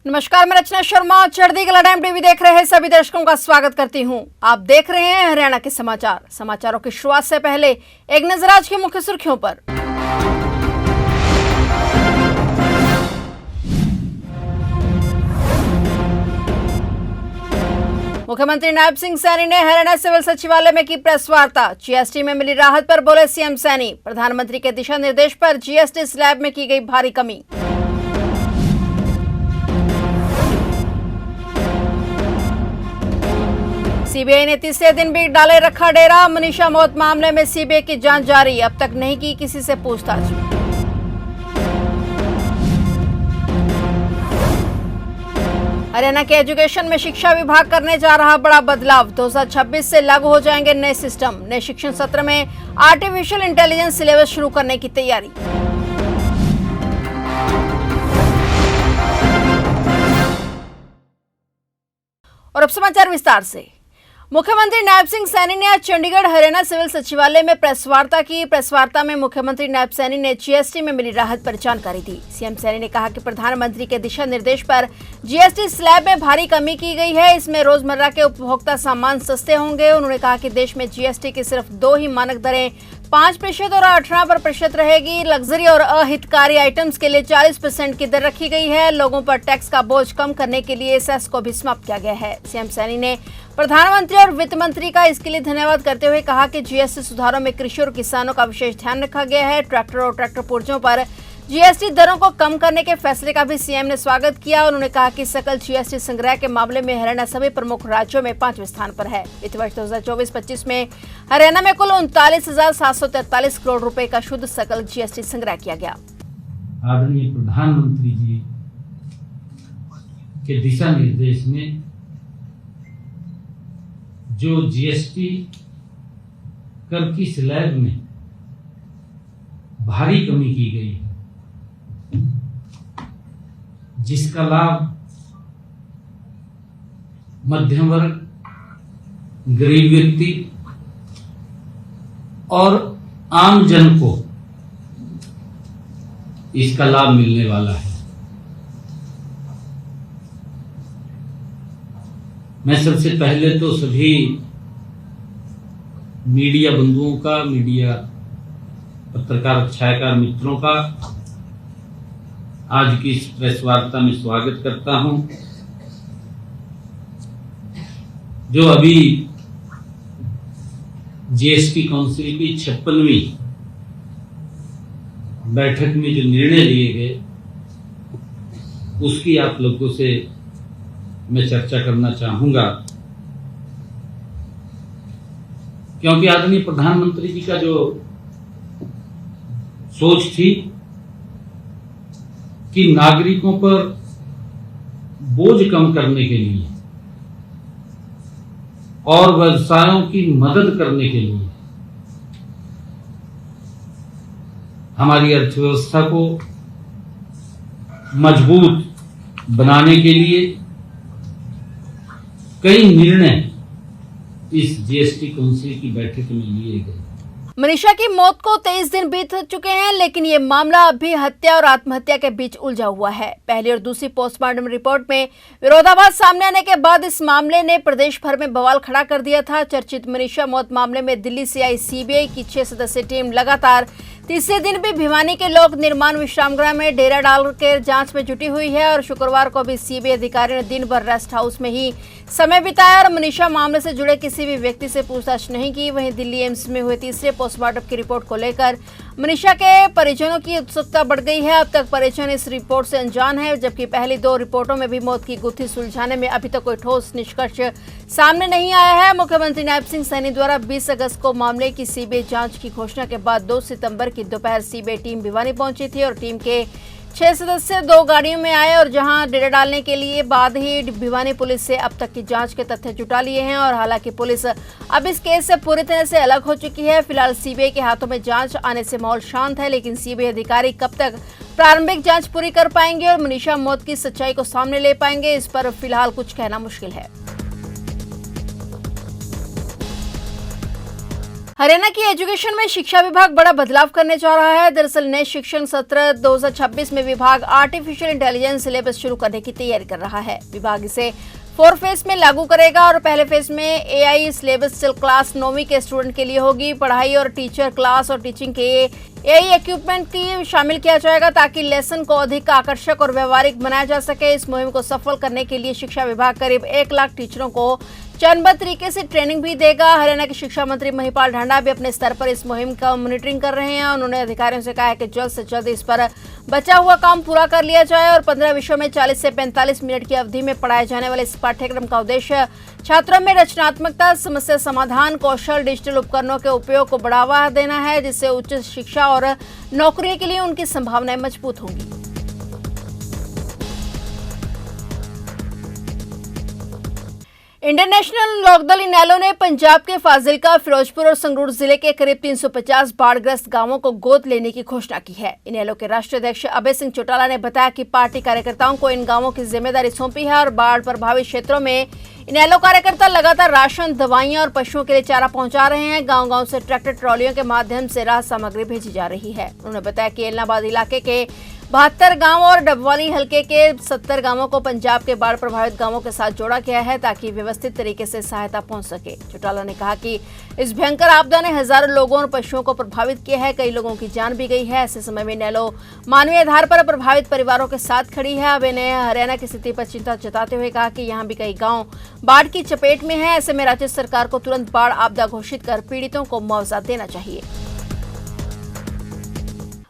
नमस्कार, मैं रचना शर्मा। चढ़ती कला टाइम टीवी देख रहे सभी दर्शकों का स्वागत करती हूं। आप देख रहे हैं हरियाणा के समाचार। समाचारों की शुरुआत से पहले एक नजर आज की मुख्य सुर्खियों पर। मुख्यमंत्री नायब सिंह सैनी ने हरियाणा सिविल सचिवालय में की प्रेस वार्ता। जीएसटी में मिली राहत पर बोले सीएम सैनी। प्रधानमंत्री के दिशा निर्देश पर जीएसटी स्लैब में की गई भारी कमी। सीबीआई ने तीसरे दिन भी डाले रखा डेरा। मनीषा मौत मामले में सीबीआई की जांच जारी, अब तक नहीं की किसी से पूछताछ। हरियाणा के एजुकेशन में शिक्षा विभाग करने जा रहा बड़ा बदलाव। 2026 से लागू हो जाएंगे नए सिस्टम। नए शिक्षण सत्र में आर्टिफिशियल इंटेलिजेंस सिलेबस शुरू करने की तैयारी। और अब समाचार विस्तार से। मुख्यमंत्री नायब सिंह सैनी ने आज चंडीगढ़ हरियाणा सिविल सचिवालय में प्रेस वार्ता की। प्रेस वार्ता में मुख्यमंत्री नायब सैनी ने जीएसटी में मिली राहत पर जानकारी दी। सीएम सैनी ने कहा कि प्रधानमंत्री के दिशा निर्देश पर जीएसटी स्लैब में भारी कमी की गई है। इसमें रोजमर्रा के उपभोक्ता सामान सस्ते होंगे। उन्होंने कहा कि देश में जीएसटी की सिर्फ 2 ही मानक दरें 5% और 18% रहेगी। लग्जरी और अहितकारी आइटम्स के लिए 40% की दर रखी गई है। लोगों पर टैक्स का बोझ कम करने के लिए सेस को भी समाप्त किया गया है। सीएम सैनी ने प्रधानमंत्री और वित्त मंत्री का इसके लिए धन्यवाद करते हुए कहा कि जीएसटी सुधारों में कृषि और किसानों का विशेष ध्यान रखा गया है। ट्रैक्टर और ट्रैक्टर पुर्जों पर जीएसटी दरों को कम करने के फैसले का भी सीएम ने स्वागत किया। उन्होंने कहा कि सकल जीएसटी संग्रह के मामले में हरियाणा सभी प्रमुख राज्यों में 5वें स्थान पर है। वित्त वर्ष 2024-25 में हरियाणा में कुल 39,743 करोड़ रुपए का शुद्ध सकल जीएसटी संग्रह किया गया। आदरणीय प्रधानमंत्री जी के दिशा निर्देश में जो जीएसटी कर की स्लैब में भारी कमी की गई है, जिसका लाभ मध्यम वर्ग, गरीब व्यक्ति और आम जन को इसका लाभ मिलने वाला है। मैं सबसे पहले तो सभी मीडिया बंधुओं का, मीडिया पत्रकार छायाकार मित्रों का आज की इस प्रेस वार्ता में स्वागत करता हूं। जो अभी जीएसटी काउंसिल की 56वीं बैठक में जो निर्णय लिए गए, उसकी आप लोगों से मैं चर्चा करना चाहूंगा, क्योंकि आदरणीय प्रधानमंत्री जी का जो सोच थी कि नागरिकों पर बोझ कम करने के लिए और व्यवसायों की मदद करने के लिए, हमारी अर्थव्यवस्था को मजबूत बनाने के लिए कई निर्णय इस जीएसटी काउंसिल की बैठक में लिए गए। मनीषा की मौत को 23 दिन बीत चुके हैं, लेकिन ये मामला अभी हत्या और आत्महत्या के बीच उलझा हुआ है। पहली और दूसरी पोस्टमार्टम रिपोर्ट में विरोधाभास सामने आने के बाद इस मामले ने प्रदेश भर में बवाल खड़ा कर दिया था। चर्चित मनीषा मौत मामले में दिल्ली से आई सीबीआई की 6 सदस्यीय टीम लगातार तीसरे दिन भी भिवानी के लोक निर्माण विश्राम गृह में डेरा डालकर जांच में जुटी हुई है और शुक्रवार को भी सीबीआई अधिकारी ने दिन भर रेस्ट हाउस में ही समय बिताया और मनीषा मामले से जुड़े किसी भी व्यक्ति से पूछताछ नहीं की। वहीं दिल्ली एम्स में हुए तीसरे पोस्टमार्टम की रिपोर्ट को लेकर मनीषा के परिजनों की उत्सुकता बढ़ गई है। अब तक परिजन इस रिपोर्ट से अनजान है, जबकि पहली 2 रिपोर्टों में भी मौत की गुत्थी सुलझाने में अभी तक कोई ठोस निष्कर्ष सामने नहीं आया है। मुख्यमंत्री नायब सिंह सैनी द्वारा 20 अगस्त को मामले की सीबीआई जांच की घोषणा के बाद 2 सितंबर की दोपहर सीबीआई टीम भिवानी पहुंची थी और टीम के 6 सदस्य 2 गाड़ियों में आए और जहां डेरा डालने के लिए बाद ही भिवानी पुलिस से अब तक की जांच के तथ्य जुटा लिए हैं। और हालांकि पुलिस अब इस केस से पूरी तरह से अलग हो चुकी है। फिलहाल सीबीआई के हाथों में जांच आने से माहौल शांत है, लेकिन सीबीआई अधिकारी कब तक प्रारंभिक जांच पूरी कर पाएंगे और मनीषा मौत की सच्चाई को सामने ले पाएंगे, इस पर फिलहाल कुछ कहना मुश्किल है। हरियाणा की एजुकेशन में शिक्षा विभाग बड़ा बदलाव करने जा रहा है। दरअसल नए शिक्षण सत्र 2026 में विभाग आर्टिफिशियल इंटेलिजेंस सिलेबस शुरू करने की तैयारी कर रहा है। विभाग इसे 4 फेज में लागू करेगा और पहले फेज में एआई सिलेबस क्लास 9वीं के स्टूडेंट के लिए होगी। पढ़ाई और टीचर क्लास और टीचिंग के एआई इक्विपमेंट की शामिल किया जाएगा ताकि लेसन को अधिक आकर्षक और व्यवहारिक बनाया जा सके। इस मुहिम को सफल करने के लिए शिक्षा विभाग करीब 1 लाख टीचरों को चरणबद्ध तरीके से ट्रेनिंग भी देगा। हरियाणा के शिक्षा मंत्री महिपाल ढांडा भी अपने स्तर पर इस मुहिम का मॉनिटरिंग कर रहे हैं। उन्होंने अधिकारियों से कहा है कि जल्द से जल्द इस पर बचा हुआ काम पूरा कर लिया जाए और 15 विषयों में 40 से 45 मिनट की अवधि में पढ़ाए जाने वाले इस पाठ्यक्रम का उद्देश्य छात्रों में रचनात्मकता, समस्या समाधान कौशल, डिजिटल उपकरणों के उपयोग को बढ़ावा देना है, जिससे उच्च शिक्षा और नौकरी के लिए उनकी संभावनाएं मजबूत होंगी। इंटरनेशनल लोकदल इनेलो ने पंजाब के फाजिलका, फिरोजपुर और संगरूर जिले के करीब 350 बाढ़ग्रस्त गांवों को गोद लेने की घोषणा की है। इनेलो के राष्ट्रीय अध्यक्ष अभय सिंह चौटाला ने बताया कि पार्टी कार्यकर्ताओं को इन गांवों की जिम्मेदारी सौंपी है और बाढ़ प्रभावित क्षेत्रों में इनेलो कार्यकर्ता लगातार राशन, दवाइयां और पशुओं के लिए चारा पहुंचा रहे हैं। गांव-गांव से ट्रैक्टर ट्रॉलियों के माध्यम से राहत सामग्री भेजी जा रही है। उन्होंने बताया कि एलनाबाद इलाके के 72 गांव और डबवाली हलके के 70 गांवों को पंजाब के बाढ़ प्रभावित गांवों के साथ जोड़ा गया है ताकि व्यवस्थित तरीके से सहायता पहुंच सके। चौटाला ने कहा कि इस भयंकर आपदा ने हजारों लोगों और पशुओं को प्रभावित किया है। कई लोगों की जान भी गई है। ऐसे समय में इनेलो मानवीय आधार पर प्रभावित परिवारों के साथ खड़ी है। अब इन्हें हरियाणा की स्थिति पर चिंता जताते हुए कहा कि यहाँ भी कई गाँव बाढ़ की चपेट में है। ऐसे में राज्य सरकार को तुरंत बाढ़ आपदा घोषित कर पीड़ितों को मुआवजा देना चाहिए।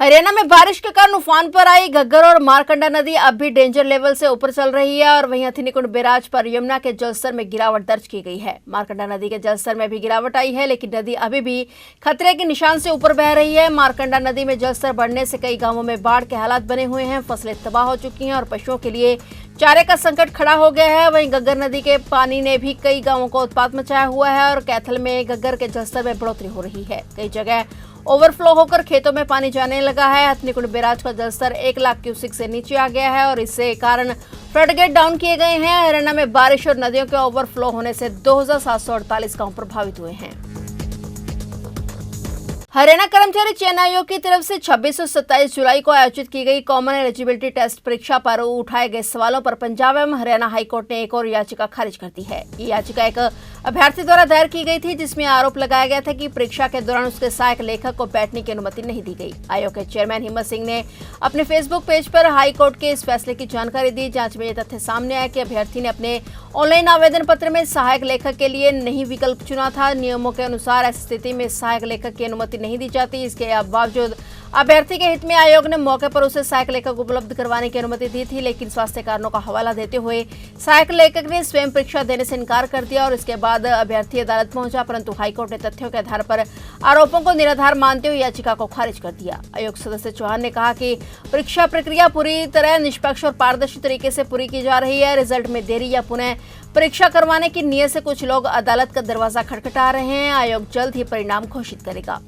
हरियाणा में बारिश के कारण उफान पर आई घग्गर और मारकंडा नदी अब भी डेंजर लेवल से ऊपर चल रही है और वहीं हथिनीकुंड बैराज पर यमुना के जलस्तर में गिरावट दर्ज की गई है। मारकंडा नदी के जलस्तर में भी गिरावट आई है, लेकिन नदी अभी भी खतरे के निशान से ऊपर बह रही है। मारकंडा नदी में जलस्तर बढ़ने से कई गांवों में बाढ़ के हालात बने हुए हैं। फसलें तबाह हो चुकी हैं और पशुओं के लिए चारे का संकट खड़ा हो गया है। वहीं घग्गर नदी के पानी ने भी कई गांवों को उत्पात मचाया हुआ है और कैथल में घग्गर के जलस्तर में बढ़ोतरी हो रही है। कई जगह ओवरफ्लो होकर खेतों में पानी जाने लगा है। हथनीकुंड बैराज का जलस्तर 1 लाख क्यूसेक से नीचे आ गया है और इससे कारण फ्लड गेट डाउन किए गए हैं। हरियाणा में बारिश और नदियों के ओवरफ्लो होने से 2748 गांव प्रभावित हुए हैं। हरियाणा कर्मचारी चयन आयोग की तरफ से 26 और 27 जुलाई को आयोजित की गई कॉमन एलिजिबिलिटी टेस्ट परीक्षा पर उठाए गए सवालों पर पंजाब एवं हरियाणा हाईकोर्ट ने एक और याचिका खारिज कर दी है। ये याचिका एक अभ्यर्थी द्वारा दायर की गई थी, जिसमें आरोप लगाया गया था कि परीक्षा के दौरान उसके सहायक लेखक को बैठने की अनुमति नहीं दी गई। आयोग के चेयरमैन हिम्मत सिंह ने अपने फेसबुक पेज पर हाईकोर्ट के इस फैसले की जानकारी दी। जांच में यह तथ्य सामने आया कि अभ्यर्थी ने अपने ऑनलाइन आवेदन पत्र में सहायक लेखक के लिए नहीं विकल्प चुना था। नियमों के अनुसार ऐसी स्थिति में सहायक लेखक की अनुमति नहीं दी जाती। इसके बावजूद अभ्यर्थी के हित में आयोग ने मौके पर उसे सहायक लेखक उपलब्ध करवाने की अनुमति दी थी, लेकिन स्वास्थ्य कारणों का हवाला देते हुए सहायक लेखक ने स्वयं परीक्षा देने से इनकार कर दिया और इसके बाद अभ्यर्थी अदालत पहुंचा, परंतु हाईकोर्ट ने तथ्यों के आधार पर आरोपों को निराधार मानते हुए याचिका को खारिज कर दिया। आयोग सदस्य चौहान ने कहा कि परीक्षा प्रक्रिया पूरी तरह निष्पक्ष और पारदर्शी तरीके से पूरी की जा रही है। रिजल्ट में देरी या पुनः परीक्षा करवाने की नीयत से कुछ लोग अदालत का दरवाजा खटखटा रहे हैं। आयोग जल्द ही परिणाम घोषित करेगा।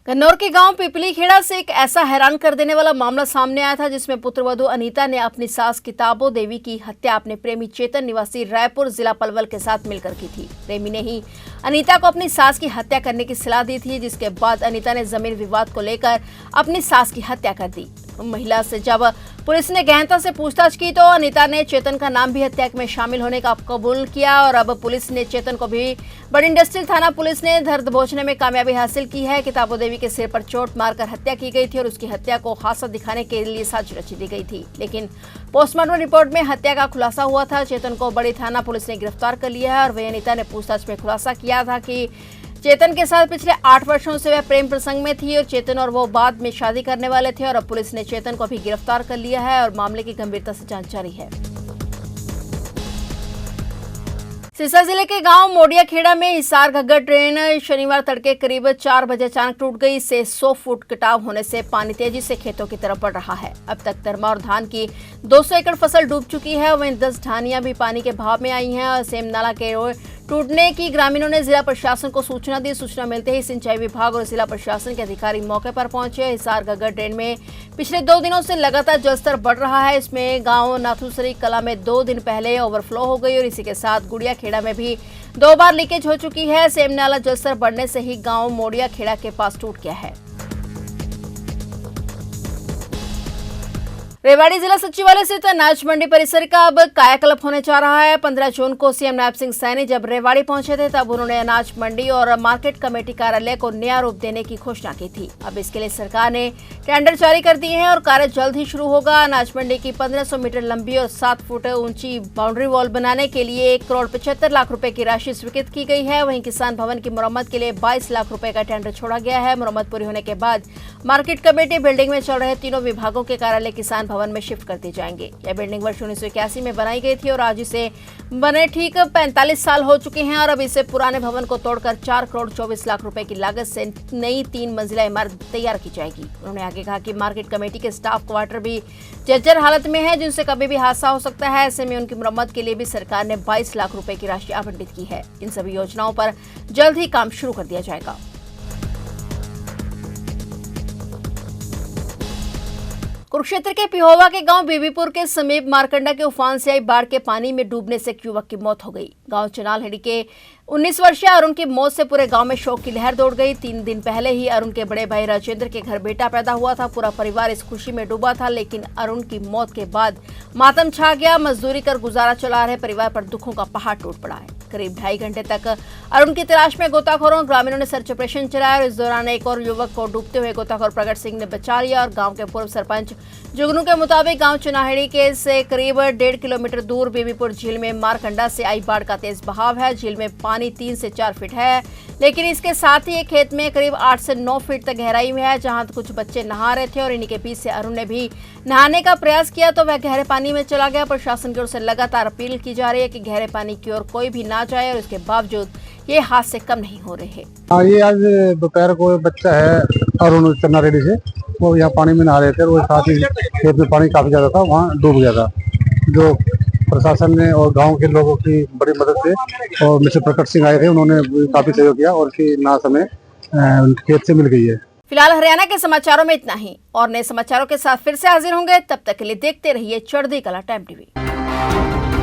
कन्नौर के गांव पिपली खेड़ा से एक ऐसा हैरान कर देने वाला मामला सामने आया था, जिसमें पुत्रवधू अनीता ने अपनी सास किताबो देवी की हत्या अपने प्रेमी चेतन निवासी रायपुर जिला पलवल के साथ मिलकर की थी। प्रेमी ने ही अनीता को अपनी सास की हत्या करने की सलाह दी थी, जिसके बाद अनीता ने जमीन विवाद को लेकर अपनी सास की हत्या कर दी। महिला से जब पुलिस ने गहनता से पूछताछ की तो अनीता ने चेतन का नाम भी हत्या में शामिल होने का कबूल किया और अब पुलिस ने चेतन को भी बड़ी इंडस्ट्रियल थाना पुलिस ने धर दबोचने में कामयाबी हासिल की है। किताबो देवी के सिर पर चोट मारकर हत्या की गई थी और उसकी हत्या को हादसा दिखाने के लिए साजिश रची दी गई थी, लेकिन पोस्टमार्टम रिपोर्ट में हत्या का खुलासा हुआ था। चेतन को बड़ी थाना पुलिस ने गिरफ्तार कर लिया है और वही अनीता ने पूछताछ में खुलासा किया था कि चेतन के साथ पिछले 8 वर्षों से वह प्रेम प्रसंग में थी और चेतन और वो बाद में शादी करने वाले थे और अब पुलिस ने चेतन को भी गिरफ्तार कर लिया है और मामले की गंभीरता से जांच जारी है। सिरसा जिले के गांव मोडिया खेड़ा में हिसार घग्गर ट्रेन शनिवार तड़के करीब 4 बजे अचानक टूट गई। इससे 100 फुट कटाव होने से पानी तेजी से खेतों की तरफ बढ़ रहा है। अब तक दरमा और धान की 200 एकड़ फसल डूब चुकी है। वहीं 10 ढानियां भी पानी के बहाव में आई हैं और सेम नाला के टूटने की ग्रामीणों ने जिला प्रशासन को सूचना दी। सूचना मिलते ही सिंचाई विभाग और जिला प्रशासन के अधिकारी मौके पर पहुंचे। हिसार घग्गर ड्रेन में पिछले 2 दिनों से लगातार जलस्तर बढ़ रहा है। इसमें गांव नाथुसरी कला में 2 दिन पहले ओवरफ्लो हो गई और इसी के साथ गुड़िया खेड़ा में भी 2 बार लीकेज हो चुकी है। सेम नाला जलस्तर बढ़ने से ही गांव मोड़िया खेड़ा के पास टूट गया है। रेवाड़ी जिला सचिवालय स्थित अनाज मंडी परिसर का अब कायाकल्प होने जा रहा है। 15 जून को सीएम नायब सिंह सैनी जब रेवाड़ी पहुंचे थे तब उन्होंने अनाज मंडी और मार्केट कमेटी कार्यालय को नया रूप देने की घोषणा की थी। अब इसके लिए सरकार ने टेंडर जारी कर दिए हैं और कार्य जल्द ही शुरू होगा। अनाज मंडी की 1500 मीटर लंबी और 7 फुट ऊंची बाउंड्री वॉल बनाने के लिए 1 करोड़ 75 लाख रुपए की राशि स्वीकृत की गई है। वहीं किसान भवन की मरम्मत के लिए 22 लाख रुपए का टेंडर छोड़ा गया है। मरम्मत पूरी होने के बाद मार्केट कमेटी बिल्डिंग में चल रहे तीनों विभागों के कार्यालय किसान भवन में शिफ्ट कर दिए जाएंगे। यह बिल्डिंग वर्ष 1981 में बनाई गई थी और आज इसे बने ठीक 45 साल हो चुके हैं और अब इसे पुराने भवन को तोड़कर 4 करोड़ 24 लाख रुपए की लागत से नई 3 मंजिला इमारत तैयार की जाएगी। उन्होंने आगे कहा कि मार्केट कमेटी के स्टाफ क्वार्टर भी जर्जर हालत में है, जिनसे कभी भी हादसा हो सकता है। ऐसे में उनकी मरम्मत के लिए भी सरकार ने 22 लाख रुपए की राशि आवंटित की है। इन सभी योजनाओं पर जल्द ही काम शुरू कर दिया जाएगा। कुरुक्षेत्र के पिहोवा के गांव बीबीपुर के समीप मारकंडा के उफान से आई बाढ़ के पानी में डूबने से एक युवक की मौत हो गई। गांव चनालहेड़ी के 19 वर्षीय अरुण की मौत से पूरे गांव में शोक की लहर दौड़ गई। 3 दिन पहले ही अरुण के बड़े भाई राजेंद्र के घर बेटा पैदा हुआ था। पूरा परिवार इस खुशी में डूबा था, लेकिन अरुण की मौत के बाद मातम छा गया। मजदूरी कर गुजारा चला रहे परिवार पर दुखों का पहाड़ टूट पड़ा है। करीब 2.5 घंटे तक अरुण की तलाश में गोताखोरों और ग्रामीणों ने सर्च ऑपरेशन चलाया और इस दौरान एक और युवक को डूबते हुए गोताखोर प्रगट सिंह ने बचा लिया। और गांव के पूर्व सरपंच जुगनू के मुताबिक गांव चनाहेड़ी के से करीब 1.5 किलोमीटर दूर बीबीपुर झील में मारकंडा से आई बाढ़ का तेज बहाव है। झील में पानी 3 से 4 फीट है, लेकिन इसके साथ ही एक खेत में करीब 8 से 9 फीट तक गहराई में है, जहां कुछ बच्चे नहा रहे थे और इन्हीं के बीच से अरुण ने भी नहाने का प्रयास किया तो वह गहरे पानी में चला गया। प्रशासन की ओर से लगातार अपील की जा रही है कि गहरे पानी की ओर कोई भी ना जाए और इसके बावजूद ये हादसे कम नहीं हो रहे। ये आज दोपहर को बच्चा है अरुण चनारेडी से, वो यहाँ पानी में नहा रहे थे और वो साथ ही खेत में पानी काफी ज्यादा था, वहाँ डूब गया था। जो प्रशासन ने और गांव के लोगों की बड़ी मदद से और मिस्टर प्रकट सिंह आए थे, उन्होंने काफी सहयोग किया और उसकी नाश हमें खेत से मिल गई है। फिलहाल हरियाणा के समाचारों में इतना ही और नए समाचारों के साथ फिर से हाजिर होंगे। तब तक के लिए देखते रहिए चढ़ती कला टाइम टीवी।